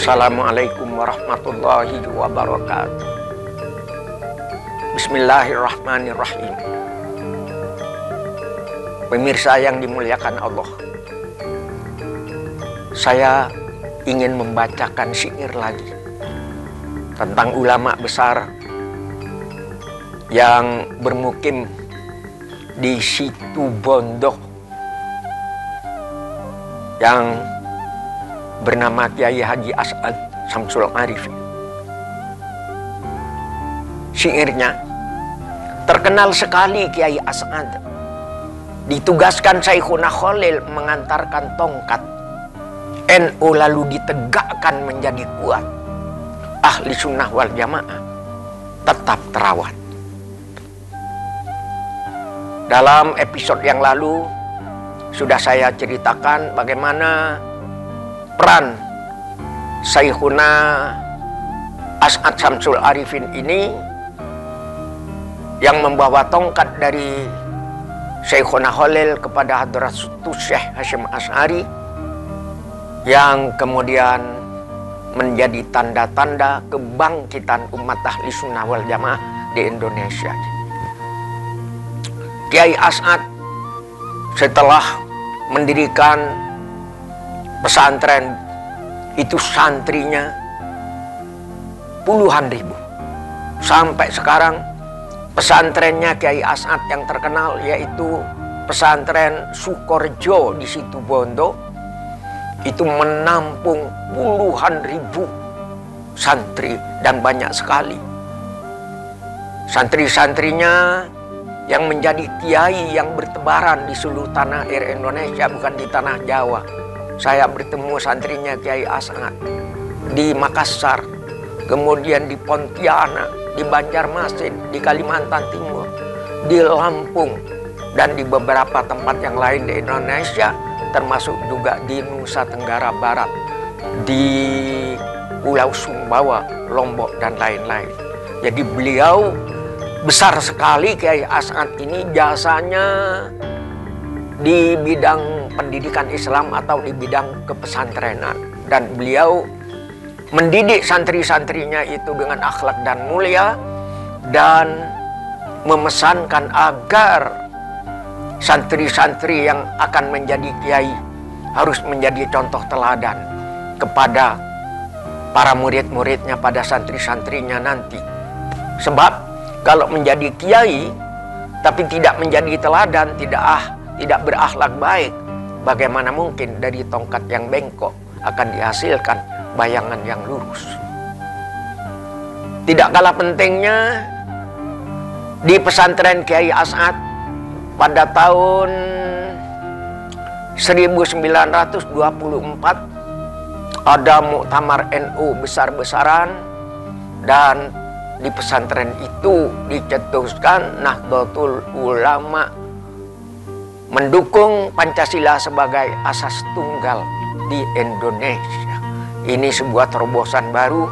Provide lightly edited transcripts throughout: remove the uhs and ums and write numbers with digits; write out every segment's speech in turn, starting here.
Assalamualaikum warahmatullahi wabarakatuh. Bismillahirrahmanirrahim. Pemirsa yang dimuliakan Allah, saya ingin membacakan syair lagi tentang ulama besar yang bermukim di Situbondo yang bernama Kiai Haji As'ad Syamsul Arifin. Syairnya, terkenal sekali Kiai As'ad. Ditugaskan Syekhuna Khalil mengantarkan tongkat. NU lalu ditegakkan menjadi kuat. Ahli sunnah wal jamaah tetap terawat. Dalam episode yang lalu sudah saya ceritakan bagaimana peran Syekhuna As'ad Syamsul Arifin ini yang membawa tongkat dari Syekhuna Khalil kepada Hadratus Syekh Hasyim Asy'ari yang kemudian menjadi tanda-tanda kebangkitan umat ahli sunnah wal jamaah di Indonesia. Kiai As'ad setelah mendirikan pesantren itu santrinya puluhan ribu. Sampai sekarang pesantrennya Kiai As'ad yang terkenal yaitu pesantren Sukorjo di Situbondo itu menampung puluhan ribu santri dan banyak sekali santri-santrinya yang menjadi kiai yang bertebaran di seluruh tanah air Indonesia, bukan di tanah Jawa. Saya bertemu santrinya Kiai As'ad di Makassar, kemudian di Pontianak, di Banjarmasin, di Kalimantan Timur, di Lampung, dan di beberapa tempat yang lain di Indonesia, termasuk juga di Nusa Tenggara Barat, di Pulau Sumbawa, Lombok, dan lain-lain. Jadi beliau besar sekali. Kiai As'ad ini jasanya di bidang pendidikan Islam atau di bidang kepesantrenan, dan beliau mendidik santri-santrinya itu dengan akhlak dan mulia dan memesankan agar santri-santri yang akan menjadi kiai harus menjadi contoh teladan kepada para murid-muridnya, pada santri-santrinya nanti. Sebab kalau menjadi kiai tapi tidak menjadi teladan, tidak berakhlak baik, bagaimana mungkin dari tongkat yang bengkok akan dihasilkan bayangan yang lurus. Tidak kalah pentingnya di pesantren Kiai As'ad pada tahun 1924 ada muktamar NU besar-besaran, dan di pesantren itu dicetuskan Nahdlatul Ulama mendukung Pancasila sebagai asas tunggal di Indonesia. Ini sebuah terobosan baru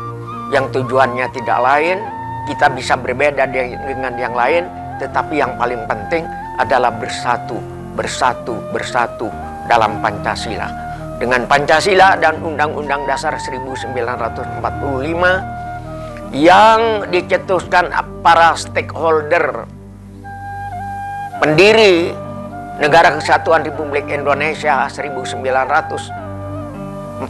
yang tujuannya tidak lain, kita bisa berbeda dengan yang lain, tetapi yang paling penting adalah bersatu dalam Pancasila. Dengan Pancasila dan Undang-Undang Dasar 1945 yang dicetuskan para stakeholder pendiri Negara Kesatuan Republik Indonesia 1945,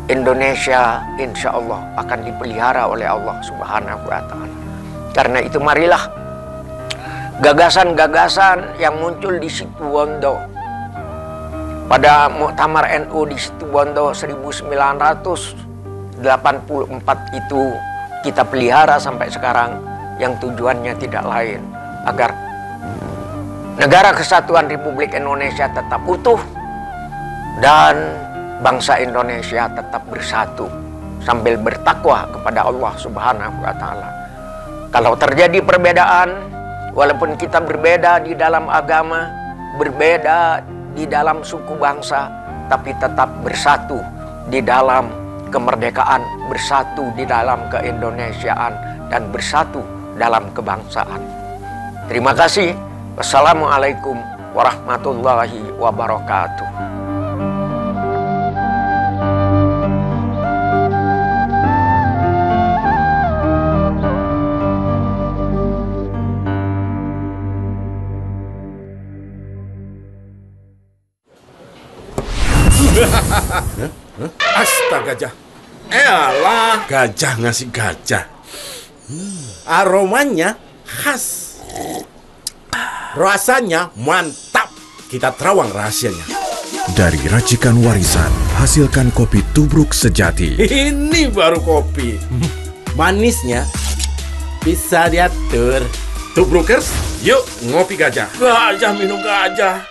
Indonesia insya Allah akan dipelihara oleh Allah Subhanahu wa Ta'ala. Karena itu marilah gagasan-gagasan yang muncul di Situbondo pada muktamar NU di Situbondo 1984 itu kita pelihara sampai sekarang, yang tujuannya tidak lain agar Negara Kesatuan Republik Indonesia tetap utuh dan bangsa Indonesia tetap bersatu sambil bertakwa kepada Allah Subhanahu wa Ta'ala. Kalau terjadi perbedaan, walaupun kita berbeda di dalam agama, berbeda di dalam suku bangsa, tapi tetap bersatu di dalam kemerdekaan, bersatu di dalam keindonesiaan, dan bersatu dalam kebangsaan. Terima kasih. Wassalamualaikum warahmatullahi wabarakatuh. Astaga, gajah. Elah, gajah ngasih gajah. Aromanya khas. Rasanya mantap. Kita terawang rahasianya. Dari racikan warisan, hasilkan kopi tubruk sejati. Ini baru kopi. Manisnya bisa diatur. Tubrukers, yuk ngopi gajah. Gajah minum gajah.